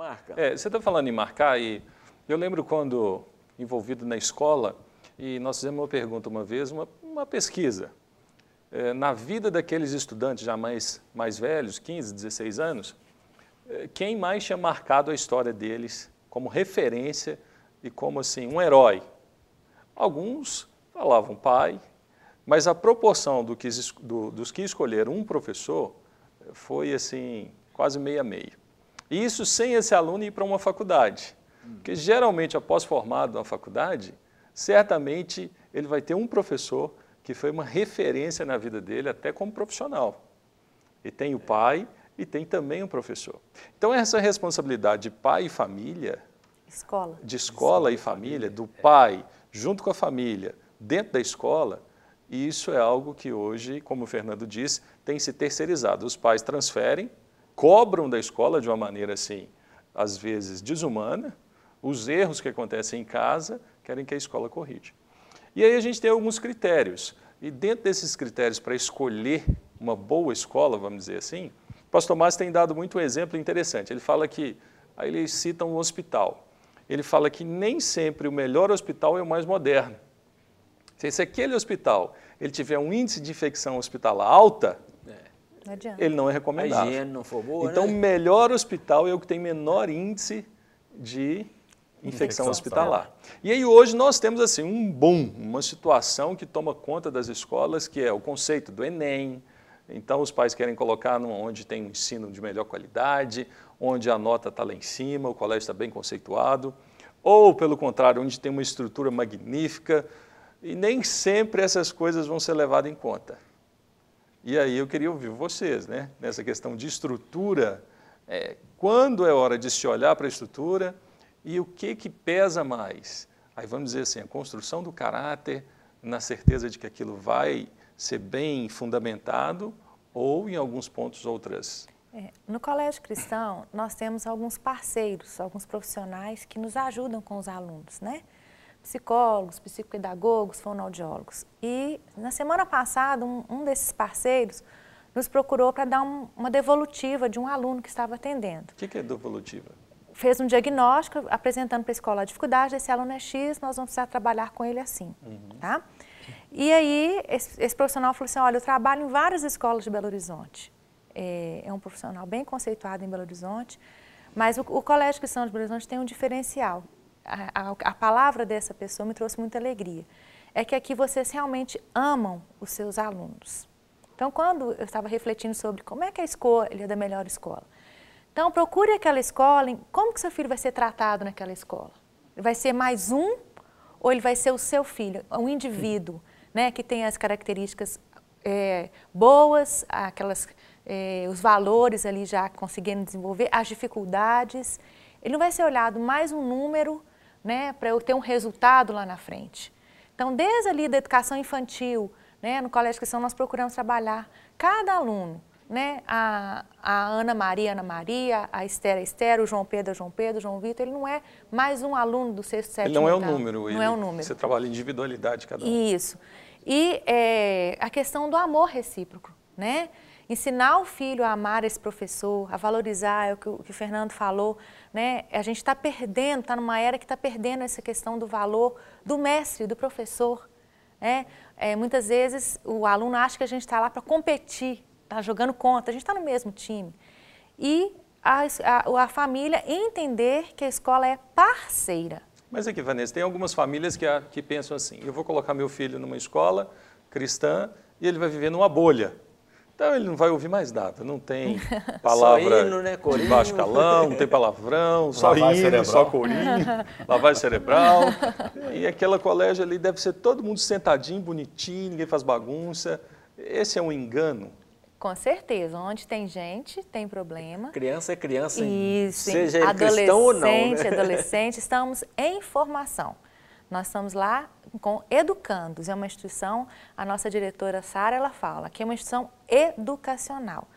Marca. Você está falando em marcar e eu lembro quando envolvido na escola e nós fizemos uma pergunta uma vez, uma pesquisa. Na vida daqueles estudantes já mais velhos, 15, 16 anos, quem mais tinha marcado a história deles como referência e como assim um herói? Alguns falavam pai, mas a proporção dos que escolheram um professor foi assim quase meio a meio. E isso sem esse aluno ir para uma faculdade. Porque geralmente após formado na faculdade, certamente ele vai ter um professor que foi uma referência na vida dele até como profissional. E tem o pai e tem também o professor. Então essa responsabilidade de pai e família, de escola e família, do pai junto com a família, dentro da escola, isso é algo que hoje, como o Fernando disse, tem se terceirizado. Os pais transferem, cobram da escola de uma maneira assim, às vezes desumana, os erros que acontecem em casa, querem que a escola corrija. E aí a gente tem alguns critérios, e dentro desses critérios para escolher uma boa escola, vamos dizer assim, o pastor Márcio tem dado muito um exemplo interessante. Ele fala que, aí ele cita um hospital, ele fala que nem sempre o melhor hospital é o mais moderno. Se aquele hospital ele tiver um índice de infecção hospitalar alta, ele não é recomendável. A higiene não for boa, então, né? o melhor hospital é o que tem menor índice de infecção hospitalar. E aí hoje nós temos assim um boom, uma situação que toma conta das escolas, que é o conceito do Enem. Então os pais querem colocar onde tem um ensino de melhor qualidade, onde a nota está lá em cima, o colégio está bem conceituado, ou pelo contrário, onde tem uma estrutura magnífica, e nem sempre essas coisas vão ser levadas em conta. E aí eu queria ouvir vocês, né? Nessa questão de estrutura, quando é hora de se olhar para a estrutura, e o que pesa mais? Aí vamos dizer assim, a construção do caráter, na certeza de que aquilo vai ser bem fundamentado, ou em alguns pontos outras. No Colégio Cristão, nós temos alguns parceiros, alguns profissionais que nos ajudam com os alunos, né? Psicólogos, psicopedagogos, fonoaudiólogos. E na semana passada, um desses parceiros nos procurou para dar uma devolutiva de um aluno que estava atendendo. O que é devolutiva? Fez um diagnóstico, apresentando para a escola a dificuldade, esse aluno é X, nós vamos precisar trabalhar com ele assim, tá? E aí, esse profissional falou assim, olha, eu trabalho em várias escolas de Belo Horizonte. É um profissional bem conceituado em Belo Horizonte, mas o Colégio Cristão de Belo Horizonte tem um diferencial. A palavra dessa pessoa me trouxe muita alegria. É que aqui vocês realmente amam os seus alunos. Então, quando eu estava refletindo sobre como é que é a escolha da melhor escola, então, procure aquela escola, como que seu filho vai ser tratado naquela escola? Ele vai ser mais um ou ele vai ser o seu filho, um indivíduo, né, que tem as características boas, os valores ali já conseguindo desenvolver, as dificuldades. Ele não vai ser olhado mais um número, né, para eu ter um resultado lá na frente. Então, desde ali da educação infantil, né, no Colégio Cristão, nós procuramos trabalhar cada aluno. Né? A Ana Maria, a Esther, o João Pedro, o João Vitor, ele não é mais um aluno do sexto, sétimo, ele não é um número, não é um número. Você trabalha em individualidade de cada um. Isso. E a questão do amor recíproco, né? Ensinar o filho a amar esse professor, a valorizar, é o que o Fernando falou, né? A gente está perdendo, está numa era que está perdendo essa questão do valor do mestre, do professor, né? Muitas vezes o aluno acha que a gente está lá para competir, está jogando contra, a gente está no mesmo time. E a família entender que a escola é parceira. Mas aqui, Vanessa, tem algumas famílias que pensam assim, eu vou colocar meu filho numa escola cristã e ele vai viver numa bolha. Então ele não vai ouvir mais nada, não tem palavra hino, né? de baixo calão, não tem palavrão, só hino, só corinho, lavagem cerebral. E aquele colégio ali deve ser todo mundo sentadinho, bonitinho, ninguém faz bagunça. Esse é um engano. Com certeza, onde tem gente, tem problema. Criança é criança, isso, seja ele cristão ou não, né? Adolescente, estamos em formação. Nós estamos lá com educandos, é uma instituição, a nossa diretora Sara, ela fala que é uma instituição educacional.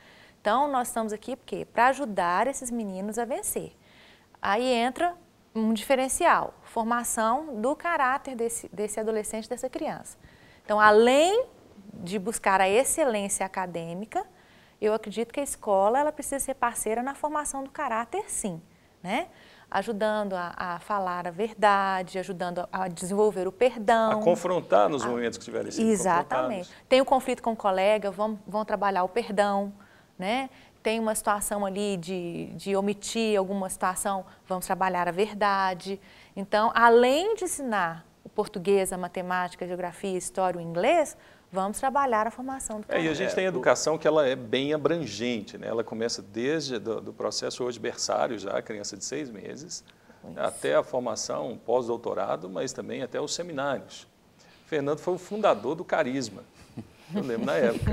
Então, nós estamos aqui para ajudar esses meninos a vencer. Aí entra um diferencial, formação do caráter desse adolescente, dessa criança. Então, além de buscar a excelência acadêmica, eu acredito que a escola ela precisa ser parceira na formação do caráter, sim. né? Ajudando a falar a verdade, ajudando a desenvolver o perdão. A confrontar nos momentos que estiverem sendo Exatamente. Tem um conflito com o colega, vão trabalhar o perdão, né? Tem uma situação ali de omitir alguma situação, vamos trabalhar a verdade. Então, além de ensinar o português, a matemática, a geografia, a história, o inglês, vamos trabalhar a formação do E a gente tem educação que ela é bem abrangente, né? Ela começa desde do processo hoje berçário já, criança de 6 meses, até a formação pós-doutorado, mas também até os seminários. Fernando foi o fundador do Carisma. Eu lembro na época,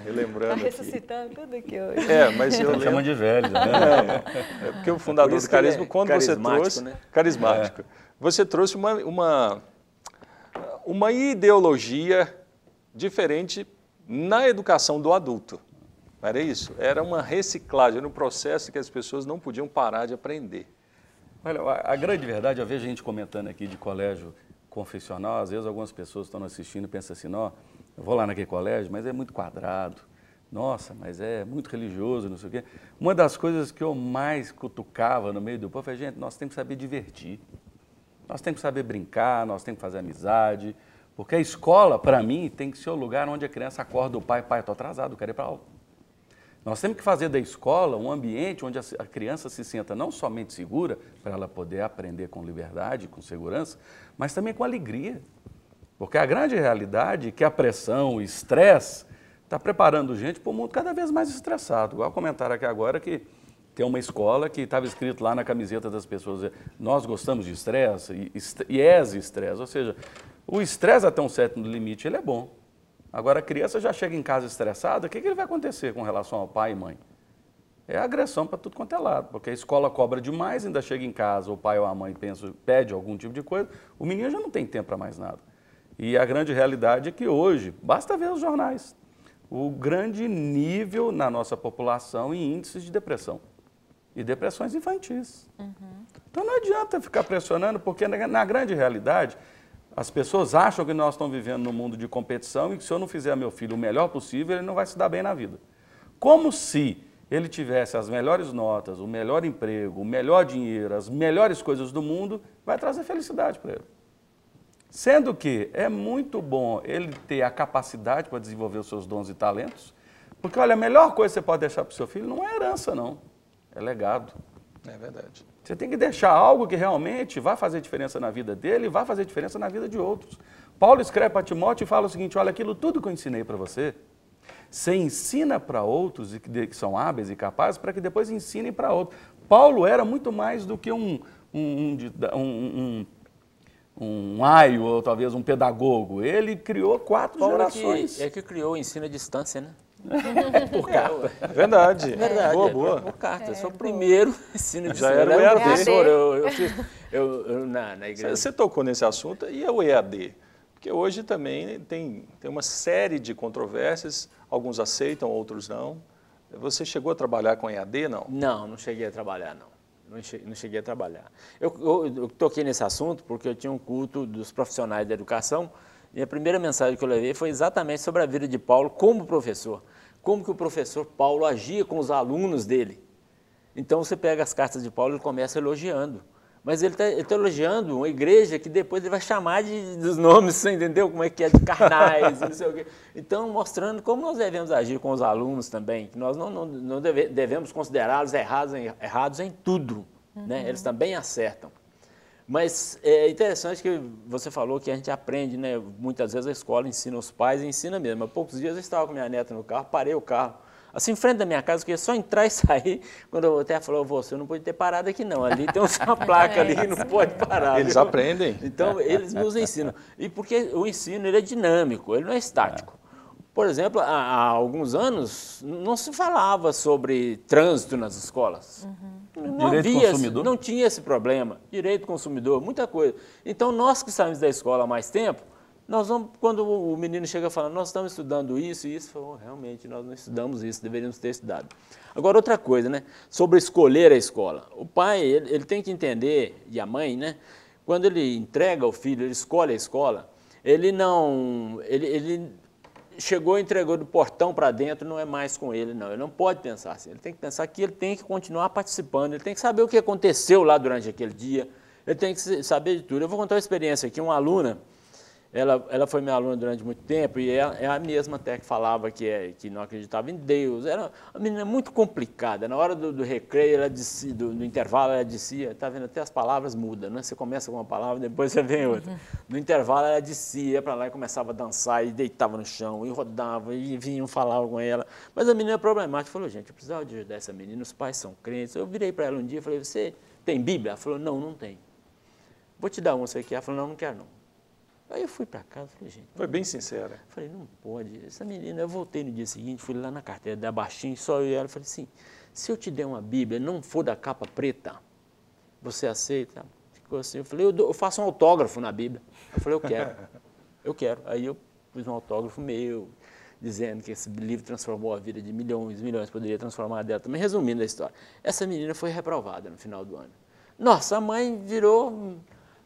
relembrando aqui. Está ressuscitando tudo aqui hoje. Mas eu lembro... Chama de velho, né? É porque o fundador do Carisma, quando você trouxe... Né? Carismático. Você trouxe uma ideologia diferente na educação do adulto. Não era isso? Era uma reciclagem, era um processo que as pessoas não podiam parar de aprender. Olha, a grande verdade, eu vejo a gente comentando aqui de colégio confessional, às vezes algumas pessoas estão assistindo e pensam assim, ó, eu vou lá naquele colégio, mas é muito quadrado, nossa, mas é muito religioso, não sei o quê. Uma das coisas que eu mais cutucava no meio do povo é, gente, nós temos que saber divertir, nós temos que saber brincar, nós temos que fazer amizade, porque a escola, para mim, tem que ser o lugar onde a criança acorda o pai, estou atrasado, eu quero ir para aula. Nós temos que fazer da escola um ambiente onde a criança se sinta não somente segura, para ela poder aprender com liberdade, com segurança, mas também com alegria. Porque a grande realidade é que a pressão, o estresse, está preparando gente para um mundo cada vez mais estressado. Igual comentaram aqui agora que tem uma escola que estava escrito lá na camiseta das pessoas, nós gostamos de estresse e estresse, ou seja, o estresse até um certo limite ele é bom. Agora a criança já chega em casa estressada, o que ele vai acontecer com relação ao pai e mãe? É agressão para tudo quanto é lado, porque a escola cobra demais, ainda chega em casa, o pai ou a mãe pede algum tipo de coisa, o menino já não tem tempo para mais nada. E a grande realidade é que hoje, basta ver os jornais, o grande nível na nossa população em índices de depressão. E depressões infantis. Então não adianta ficar pressionando, porque na grande realidade, as pessoas acham que nós estamos vivendo num mundo de competição e que se eu não fizer meu filho o melhor possível, ele não vai se dar bem na vida. Como se ele tivesse as melhores notas, o melhor emprego, o melhor dinheiro, as melhores coisas do mundo, vai trazer felicidade para ele. Sendo que é muito bom ele ter a capacidade para desenvolver os seus dons e talentos, porque, olha, a melhor coisa que você pode deixar para o seu filho não é herança, não. É legado. É verdade. Você tem que deixar algo que realmente vai fazer diferença na vida dele e vai fazer diferença na vida de outros. Paulo escreve para Timóteo e fala o seguinte, olha, aquilo tudo que eu ensinei para você, você ensina para outros que são hábeis e capazes para que depois ensinem para outros. Paulo era muito mais do que um aio ou talvez um pedagogo. Ele criou 4 gerações. Que criou o ensino à distância, né? Por carta. Verdade. Boa. Por carta. Eu sou o primeiro ensino de já era o EAD. Professor, eu na igreja. Você tocou nesse assunto e é o EAD. Porque hoje também tem uma série de controvérsias, alguns aceitam, outros não. Você chegou a trabalhar com EAD, não? Não cheguei a trabalhar, não. Não cheguei a trabalhar. Eu toquei nesse assunto porque eu tinha um culto dos profissionais da educação e a primeira mensagem que eu levei foi exatamente sobre a vida de Paulo como professor. Como que o professor Paulo agia com os alunos dele. Então você pega as cartas de Paulo e ele começa elogiando. Mas ele está elogiando uma igreja que depois ele vai chamar dos nomes, você entendeu? Como é que é, de carnais, não sei o quê. Então, mostrando como nós devemos agir com os alunos também, que nós não devemos considerá-los errados em tudo, né? Eles também acertam. Mas é interessante que você falou que a gente aprende, né? Muitas vezes a escola ensina os pais e ensina mesmo. Há poucos dias eu estava com minha neta no carro, parei o carro, assim, em frente da minha casa, eu queria só entrar e sair. Quando eu até falou, você não pode ter parado aqui não, ali tem uma placa ali, não pode parar. Eles aprendem. Então, eles nos ensinam. E porque o ensino ele é dinâmico, ele não é estático. Por exemplo, há alguns anos não se falava sobre trânsito nas escolas. Não tinha esse problema. Direito do consumidor, muita coisa. Então, nós que saímos da escola há mais tempo, nós vamos, quando o menino chega falando, nós estamos estudando isso e isso, falou, realmente, nós não estudamos isso, deveríamos ter estudado. Agora, outra coisa, né, sobre escolher a escola. O pai, ele tem que entender, e a mãe, né, quando ele entrega o filho, ele escolhe a escola, ele chegou e entregou do portão para dentro, não é mais com ele, não. Ele não pode pensar assim. Ele tem que pensar que ele tem que continuar participando, ele tem que saber o que aconteceu lá durante aquele dia, ele tem que saber de tudo. Eu vou contar uma experiência aqui. Uma aluna, ela foi minha aluna durante muito tempo e é a mesma até que falava que não acreditava em Deus. Era uma menina muito complicada. Na hora do recreio, ela dizia, do intervalo, ela dizia, está vendo, até as palavras mudam, né? Você começa com uma palavra, depois você vem outra. No intervalo, ela dizia, ia para lá e começava a dançar, e deitava no chão, e rodava, e vinham falar com ela. Mas a menina é problemática, falou, gente, eu precisava de ajudar essa menina, os pais são crentes. Eu virei para ela um dia e falei, você tem Bíblia? Ela falou, não, não tem. Vou te dar uma, você quer? Ela falou, não quero não. Aí eu fui para casa, falei, gente... Foi bem sincera. Falei, não pode. Essa menina, eu voltei no dia seguinte, fui lá na carteira da baixinho, só eu e ela, falei assim, se eu te der uma Bíblia, não for da capa preta, você aceita? Ficou assim, eu falei, eu faço um autógrafo na Bíblia. Eu falei, eu quero, eu quero. Aí eu fiz um autógrafo meu, dizendo que esse livro transformou a vida de milhões, poderia transformar a dela também. Resumindo a história, essa menina foi reprovada no final do ano. Nossa, a mãe virou...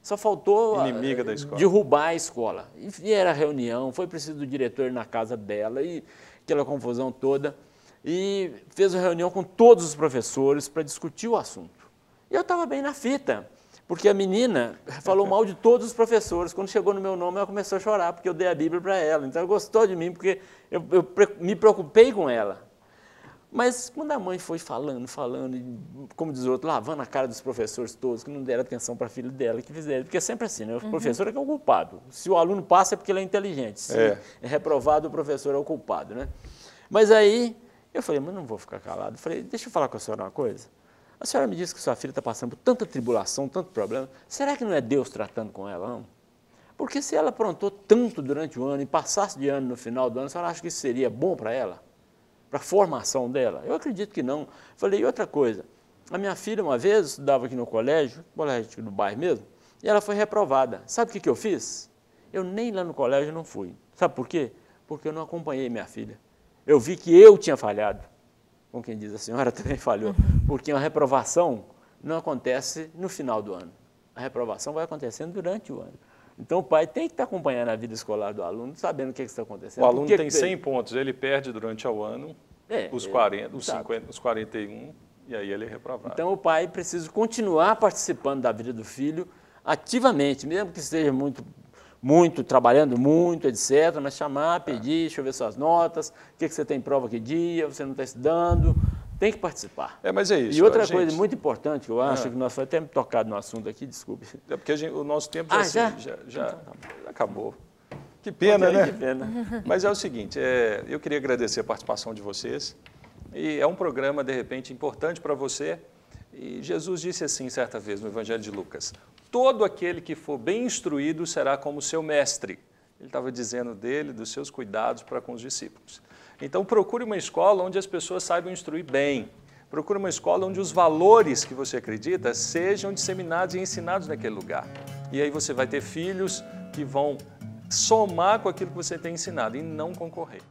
Só faltou inimiga da escola. Derrubar a escola. E era reunião, foi preciso do diretor ir na casa dela, e aquela confusão toda. E fez uma reunião com todos os professores para discutir o assunto. E eu estava bem na fita, porque a menina falou mal de todos os professores. Quando chegou no meu nome, ela começou a chorar, porque eu dei a Bíblia para ela. Então, ela gostou de mim, porque eu me preocupei com ela. Mas quando a mãe foi falando, e, como diz o outro, lavando a cara dos professores todos, que não deram atenção para a filha dela, que fizeram, porque é sempre assim, né? O professor é que é o culpado. Se o aluno passa é porque ele é inteligente, se é reprovado, o professor é o culpado, né? Mas aí, eu falei, mas não vou ficar calado. Eu falei, deixa eu falar com a senhora uma coisa. A senhora me disse que sua filha está passando por tanta tribulação, tanto problema, será que não é Deus tratando com ela, não? Porque se ela aprontou tanto durante o ano e passasse de ano no final do ano, a senhora acha que isso seria bom para ela? Para a formação dela? Eu acredito que não. Falei, e outra coisa, a minha filha uma vez estudava aqui no colégio do bairro mesmo, e ela foi reprovada. Sabe o que eu fiz? Eu nem lá no colégio não fui. Sabe por quê? Porque eu não acompanhei minha filha. Eu vi que eu tinha falhado. Como quem diz, a senhora também falhou. Porque a reprovação não acontece no final do ano. A reprovação vai acontecendo durante o ano. Então, o pai tem que estar acompanhando a vida escolar do aluno, sabendo o que está acontecendo. O aluno tem 100 pontos, ele perde durante o ano os 40, os 50, os 41, e aí ele é reprovado. Então, o pai precisa continuar participando da vida do filho ativamente, mesmo que esteja muito trabalhando muito, etc., mas chamar, pedir, deixa eu ver suas notas, o que você tem prova que dia, você não está estudando... Tem que participar. Mas é isso. E outra coisa muito importante que eu acho, que nós foi até tocado no assunto aqui, desculpe. É porque o nosso tempo já acabou. Que pena, né? Que pena. Mas é o seguinte, eu queria agradecer a participação de vocês. E é um programa, de repente, importante para você. E Jesus disse assim, certa vez, no Evangelho de Lucas, todo aquele que for bem instruído será como seu mestre. Ele estava dizendo dele, dos seus cuidados para com os discípulos. Então, procure uma escola onde as pessoas saibam instruir bem. Procure uma escola onde os valores que você acredita sejam disseminados e ensinados naquele lugar. E aí você vai ter filhos que vão somar com aquilo que você tem ensinado e não concorrer.